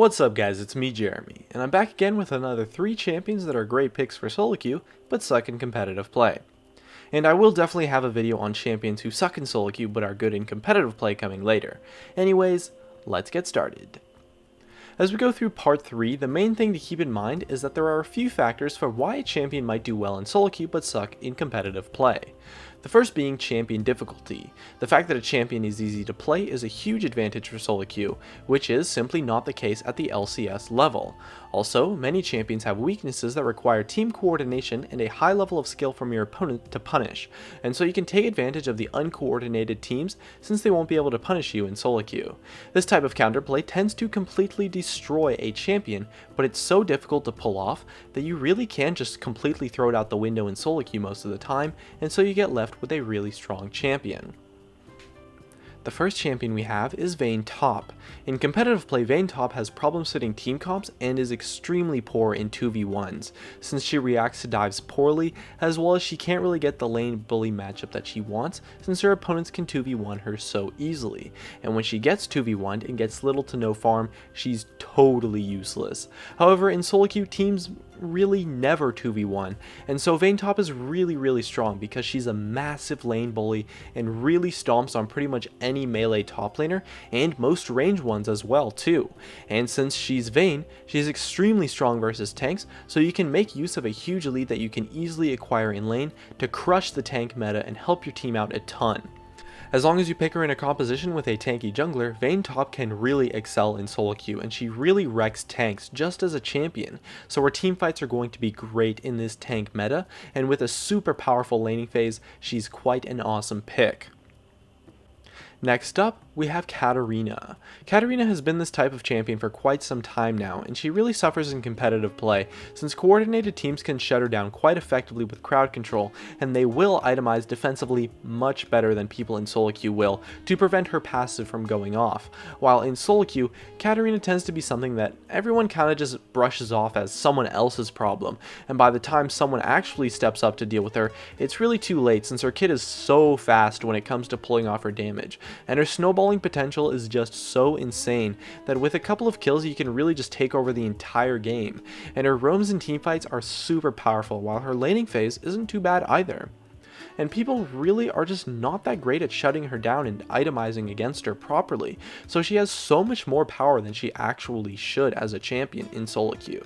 What's up guys, it's me Jeremy, and I'm back again with another 3 champions that are great picks for Soloqueue, but suck in competitive play. And I will definitely have a video on champions who suck in Soloqueue but are good in competitive play coming later. Anyways, let's get started. As we go through part 3, the main thing to keep in mind is that there are a few factors for why a champion might do well in Soloqueue but suck in competitive play. The first being champion difficulty. The fact that a champion is easy to play is a huge advantage for Soloqueue, which is simply not the case at the LCS level. Also, many champions have weaknesses that require team coordination and a high level of skill from your opponent to punish, and so you can take advantage of the uncoordinated teams since they won't be able to punish you in Soloqueue. This type of counterplay tends to completely destroy a champion, but it's so difficult to pull off that you really can just completely throw it out the window in Soloqueue most of the time, and so you get left with a really strong champion. The first champion we have is Vayne Top. In competitive play, Vayne Top has problems hitting team comps and is extremely poor in 2v1s, since she reacts to dives poorly, as well as she can't really get the lane bully matchup that she wants, since her opponents can 2v1 her so easily, and when she gets 2v1'd and gets little to no farm, she's totally useless. However, in Soloqueue, teams really never 2v1, and so Vayne Top is really strong because she's a massive lane bully and really stomps on pretty much any melee top laner and most range ones as well too. And since she's Vayne, she's extremely strong versus tanks, so you can make use of a huge lead that you can easily acquire in lane to crush the tank meta and help your team out a ton. As long as you pick her in a composition with a tanky jungler, Vayne Top can really excel in Soloqueue, and she really wrecks tanks just as a champion, so her teamfights are going to be great in this tank meta, and with a super powerful laning phase, she's quite an awesome pick. Next up, we have Katarina. Katarina has been this type of champion for quite some time now, and she really suffers in competitive play, since coordinated teams can shut her down quite effectively with crowd control, and they will itemize defensively much better than people in Soloqueue will, to prevent her passive from going off. While in Soloqueue, Katarina tends to be something that everyone kinda just brushes off as someone else's problem, and by the time someone actually steps up to deal with her, it's really too late since her kit is so fast when it comes to pulling off her damage, and her snowballing potential is just so insane that with a couple of kills you can really just take over the entire game, and her roams and teamfights are super powerful while her laning phase isn't too bad either. And people really are just not that great at shutting her down and itemizing against her properly, so she has so much more power than she actually should as a champion in Soloqueue.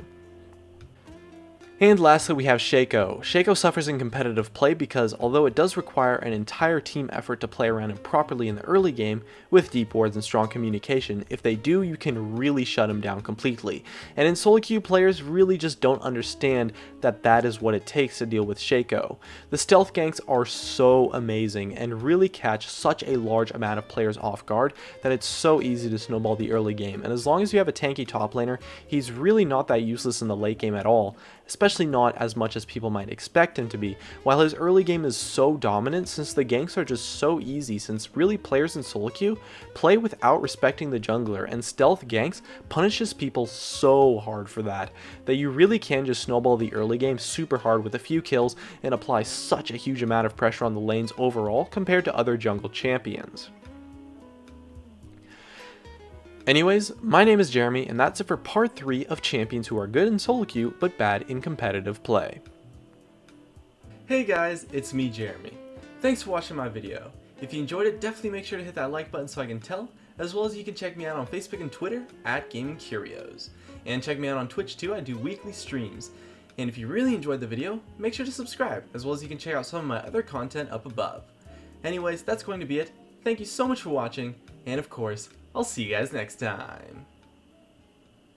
And lastly, we have Soloqueue. Soloqueue suffers in competitive play because although it does require an entire team effort to play around him properly in the early game, with deep wards and strong communication, if they do, you can really shut him down completely. And in Soloqueue, players really just don't understand that that is what it takes to deal with Soloqueue. The stealth ganks are so amazing and really catch such a large amount of players off guard that it's so easy to snowball the early game. And as long as you have a tanky top laner, he's really not that useless in the late game at all, especially not as much as people might expect him to be, while his early game is so dominant since the ganks are just so easy, since really players in Soloqueue play without respecting the jungler, and stealth ganks punishes people so hard for that you really can just snowball the early game super hard with a few kills and apply such a huge amount of pressure on the lanes overall compared to other jungle champions. Anyways, my name is Jeremy, and that's it for part 3 of champions who are good in Soloqueue but bad in competitive play. Hey guys, it's me Jeremy. Thanks for watching my video. If you enjoyed it, definitely make sure to hit that like button so I can tell, as well as you can check me out on Facebook and Twitter at Gaming Curios. And check me out on Twitch too, I do weekly streams. And if you really enjoyed the video, make sure to subscribe, as well as you can check out some of my other content up above. Anyways, that's going to be it. Thank you so much for watching, and of course, I'll see you guys next time.